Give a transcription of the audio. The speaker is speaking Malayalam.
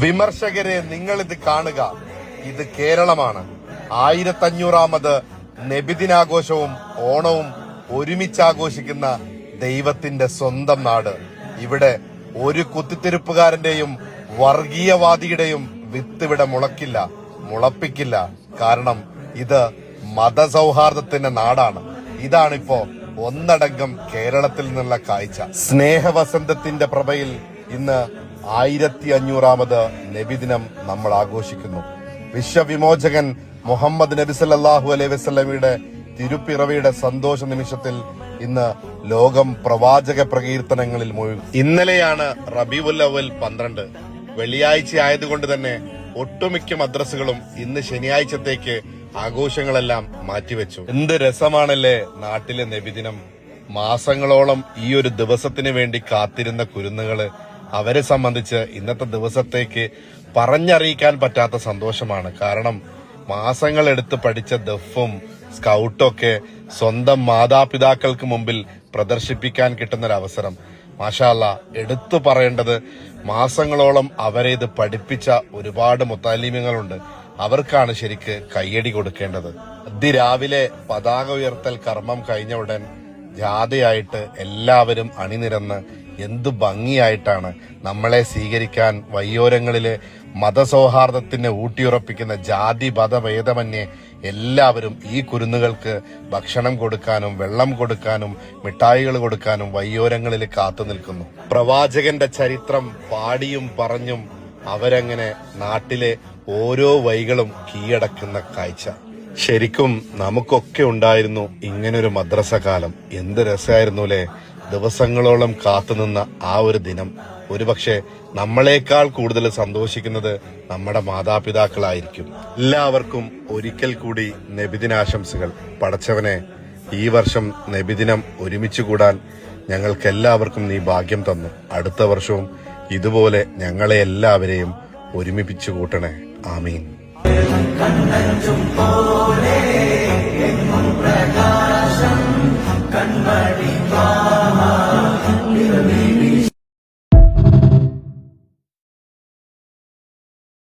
വിമർശകരെ, നിങ്ങൾ ഇത് കാണുക. ഇത് കേരളമാണ്. 1500ാമത് നബിദിനാഘോഷവും ഓണവും ഒരുമിച്ചാഘോഷിക്കുന്ന ദൈവത്തിന്റെ സ്വന്തം നാട്. ഇവിടെ ഒരു കുത്തിത്തിരിപ്പുകാരന്റെയും വർഗീയവാദിയുടെയും വിത്ത് ഇവിടെ മുളക്കില്ല, മുളപ്പിക്കില്ല. കാരണം ഇത് മതസൗഹാർദ്ദത്തിന്റെ നാടാണ്. ഇതാണിപ്പോ ഒന്നടങ്കം കേരളത്തിൽ നിന്നുള്ള കാഴ്ച. സ്നേഹവസന്തത്തിന്റെ പ്രഭയിൽ ഇന്ന് 1500ാമത് നബിദിനം നമ്മൾ ആഘോഷിക്കുന്നു. വിശ്വവിമോചകൻ മുഹമ്മദ് നബി സല്ലല്ലാഹു അലൈഹി വസല്ലമയുടെ തിരുപ്പിറവിയുടെ സന്തോഷ നിമിഷത്തിൽ ഇന്ന് ലോകം പ്രവാചക പ്രകീർത്തനങ്ങളിൽ മുഴുകി. ഇന്നലെയാണ് റബീഉൽ അവ്വൽ 12. വെള്ളിയാഴ്ച ആയതുകൊണ്ട് തന്നെ ഒട്ടുമിക്ക മദ്രസകളും ഇന്ന് ശനിയാഴ്ചത്തേക്ക് ആഘോഷങ്ങളെല്ലാം മാറ്റിവെച്ചു. എന്ത് രസമാണല്ലേ നാട്ടിലെ നബിദിനം. മാസങ്ങളോളം ഈ ഒരു ദിവസത്തിന് വേണ്ടി കാത്തിരുന്ന കുരുന്നുകള്, അവരെ സംബന്ധിച്ച് ഇന്നത്തെ ദിവസത്തേക്ക് പറഞ്ഞറിയിക്കാൻ പറ്റാത്ത സന്തോഷമാണ്. കാരണം മാസങ്ങളെടുത്ത് പഠിച്ച ദഫും സ്കൗട്ടൊക്കെ സ്വന്തം മാതാപിതാക്കൾക്ക് മുമ്പിൽ പ്രദർശിപ്പിക്കാൻ കിട്ടുന്നൊരവസരം. മാഷാ അല്ലാഹ്, എടുത്തു പറയേണ്ടത് മാസങ്ങളോളം അവരെ ഇത് പഠിപ്പിച്ച ഒരുപാട് മുത്തഅല്ലിമീങ്ങളുണ്ട്. അവർക്കാണ് ശരിക്ക് കയ്യടി കൊടുക്കേണ്ടത്. അതിരാവിലെ പതാക ഉയർത്തൽ കർമ്മം കഴിഞ്ഞ ഉടൻ ജാഥയായിട്ട് എല്ലാവരും അണിനിരന്ന് എന്തു ഭംഗിയായിട്ടാണ് നമ്മളെ സ്വീകരിക്കാൻ വയ്യോരങ്ങളിലെ മതസൗഹാർദ്ദത്തിനെ ഊട്ടിയുറപ്പിക്കുന്ന ജാതി മതഭേദമന്യേ എല്ലാവരും ഈ കുരുന്നുകൾക്ക് ഭക്ഷണം കൊടുക്കാനും വെള്ളം കൊടുക്കാനും മിഠായികൾ കൊടുക്കാനും വയ്യോരങ്ങളിൽ കാത്തു നിൽക്കുന്നു. പ്രവാചകന്റെ ചരിത്രം പാടിയും പറഞ്ഞും അവരങ്ങനെ നാട്ടിലെ ഓരോ വഴികളും കീഴടക്കുന്ന കാഴ്ച. ശരിക്കും നമുക്കൊക്കെ ഉണ്ടായിരുന്നു ഇങ്ങനൊരു മദ്രസ കാലം. എന്ത് രസമായിരുന്നുല്ലേ. ദിവസങ്ങളോളം കാത്തുനിന്ന ആ ഒരു ദിനം. ഒരുപക്ഷെ നമ്മളെക്കാൾ കൂടുതൽ സന്തോഷിക്കുന്നത് നമ്മുടെ മാതാപിതാക്കളായിരിക്കും. എല്ലാവർക്കും ഒരിക്കൽ കൂടി നബിദിനാശംസകൾ. പടച്ചവനെ, ഈ വർഷം നബിദിനം ഒരുമിച്ച് കൂടാൻ ഞങ്ങൾക്കെല്ലാവർക്കും നീ ഭാഗ്യം തന്നു. അടുത്ത വർഷവും ഇതുപോലെ ഞങ്ങളെ എല്ലാവരെയും ഒരുമിപ്പിച്ചു കൂട്ടണേ. ആമീൻ.